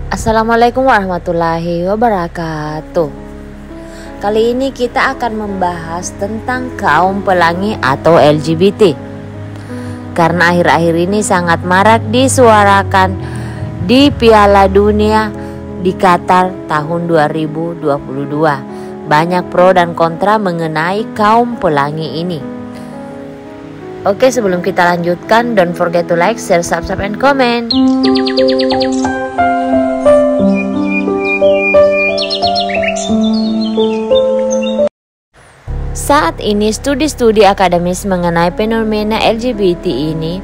Assalamualaikum warahmatullahi wabarakatuh. Kali ini kita akan membahas tentang kaum pelangi atau LGBT. Karena akhir-akhir ini sangat marak disuarakan di Piala Dunia di Qatar tahun 2022. Banyak pro dan kontra mengenai kaum pelangi ini. Oke, sebelum kita lanjutkan, don't forget to like, share, subscribe, and comment. Saat ini studi-studi akademis mengenai fenomena LGBT ini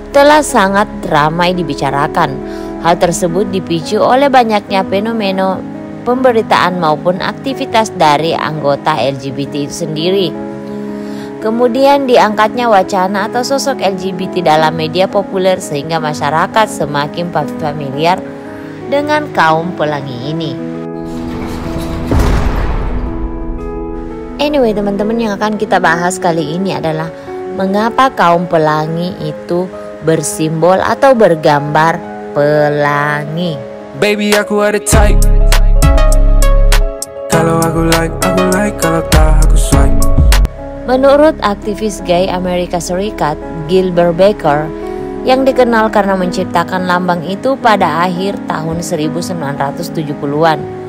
telah sangat ramai dibicarakan. Hal tersebut dipicu oleh banyaknya fenomena pemberitaan maupun aktivitas dari anggota LGBT itu sendiri. Kemudian diangkatnya wacana atau sosok LGBT dalam media populer sehingga masyarakat semakin familiar dengan kaum pelangi ini. Anyway, teman-teman, yang akan kita bahas kali ini adalah mengapa kaum pelangi itu bersimbol atau bergambar pelangi. Baby, aku ada type. Kalau aku like, kalau tak aku swipe. Menurut aktivis gay Amerika Serikat, Gilbert Baker, yang dikenal karena menciptakan lambang itu pada akhir tahun 1970-an.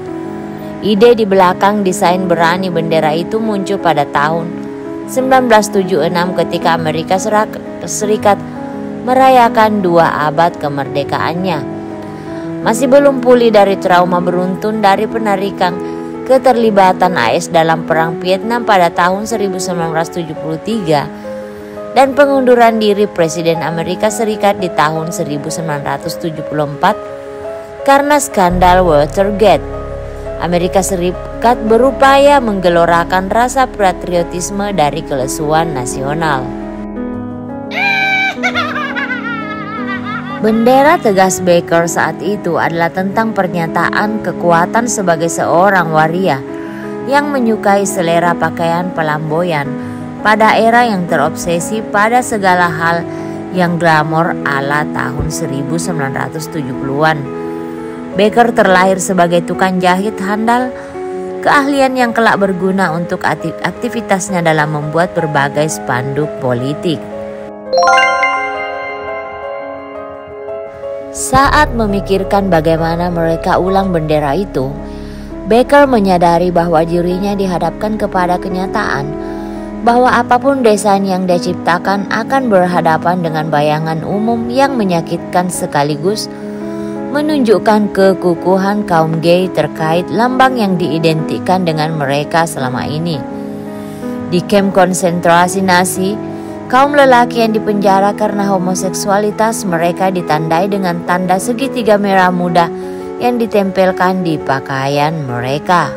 Ide di belakang desain berani bendera itu muncul pada tahun 1976 ketika Amerika Serikat merayakan 2 abad kemerdekaannya. Masih belum pulih dari trauma beruntun dari penarikan keterlibatan AS dalam Perang Vietnam pada tahun 1973 dan pengunduran diri Presiden Amerika Serikat di tahun 1974 karena skandal Watergate. Amerika Serikat berupaya menggelorakan rasa patriotisme dari kelesuan nasional. Bendera tegas Baker saat itu adalah tentang pernyataan kekuatan sebagai seorang waria yang menyukai selera pakaian pelamboyan pada era yang terobsesi pada segala hal yang glamor ala tahun 1970-an. Baker terlahir sebagai tukang jahit handal, keahlian yang kelak berguna untuk aktivitasnya dalam membuat berbagai spanduk politik. Saat memikirkan bagaimana mereka ulang bendera itu, Baker menyadari bahwa dirinya dihadapkan kepada kenyataan bahwa apapun desain yang dia ciptakan akan berhadapan dengan bayangan umum yang menyakitkan sekaligus menunjukkan kekukuhan kaum gay terkait lambang yang diidentikan dengan mereka selama ini. Di kamp konsentrasi Nazi, kaum lelaki yang dipenjara karena homoseksualitas mereka ditandai dengan tanda segitiga merah muda yang ditempelkan di pakaian mereka.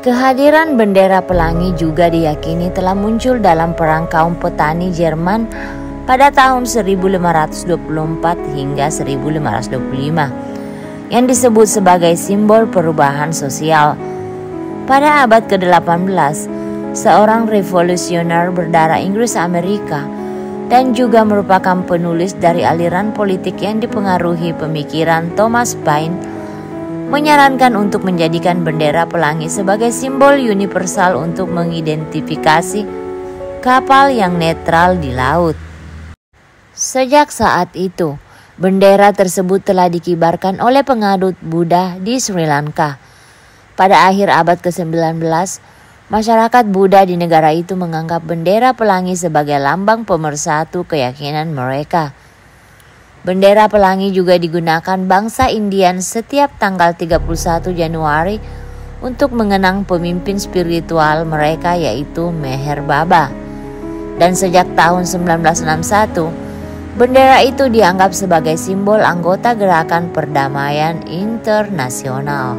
Kehadiran bendera pelangi juga diyakini telah muncul dalam perang kaum petani Jerman pada tahun 1524 hingga 1525 yang disebut sebagai simbol perubahan sosial. Pada abad ke-18, seorang revolusioner berdarah Inggris Amerika dan juga merupakan penulis dari aliran politik yang dipengaruhi pemikiran Thomas Paine menyarankan untuk menjadikan bendera pelangi sebagai simbol universal untuk mengidentifikasi kapal yang netral di laut. Sejak saat itu, bendera tersebut telah dikibarkan oleh pengadut Buddha di Sri Lanka. Pada akhir abad ke-19, masyarakat Buddha di negara itu menganggap bendera pelangi sebagai lambang pemersatu keyakinan mereka. Bendera pelangi juga digunakan bangsa Indian setiap tanggal 31 Januari untuk mengenang pemimpin spiritual mereka yaitu Meher Baba. Dan sejak tahun 1961, bendera itu dianggap sebagai simbol anggota gerakan perdamaian internasional.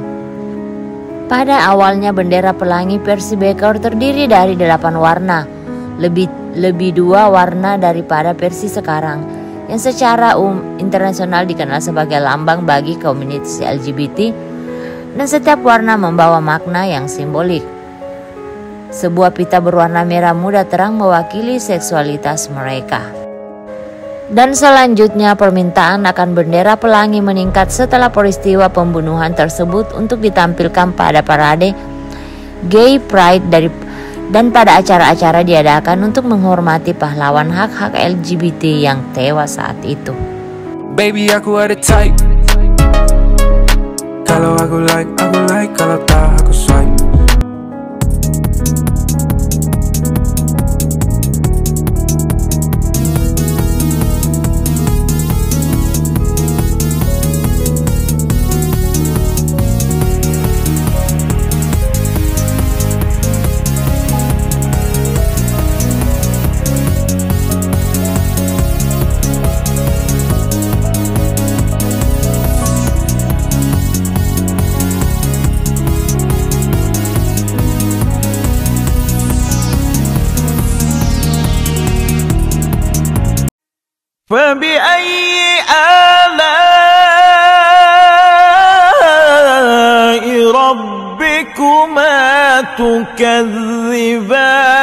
Pada awalnya bendera pelangi versi Baker terdiri dari 8 warna, lebih 2 warna daripada versi sekarang, yang secara internasional dikenal sebagai lambang bagi komunitas LGBT, dan setiap warna membawa makna yang simbolik. Sebuah pita berwarna merah muda terang mewakili seksualitas mereka. Dan selanjutnya permintaan akan bendera pelangi meningkat setelah peristiwa pembunuhan tersebut untuk ditampilkan pada parade Gay Pride dan pada acara-acara diadakan untuk menghormati pahlawan hak-hak LGBT yang tewas saat itu. Baby aku ada type. Kalau aku like, kalau tak aku swipe. فبأي آلاء ربكما تكذبان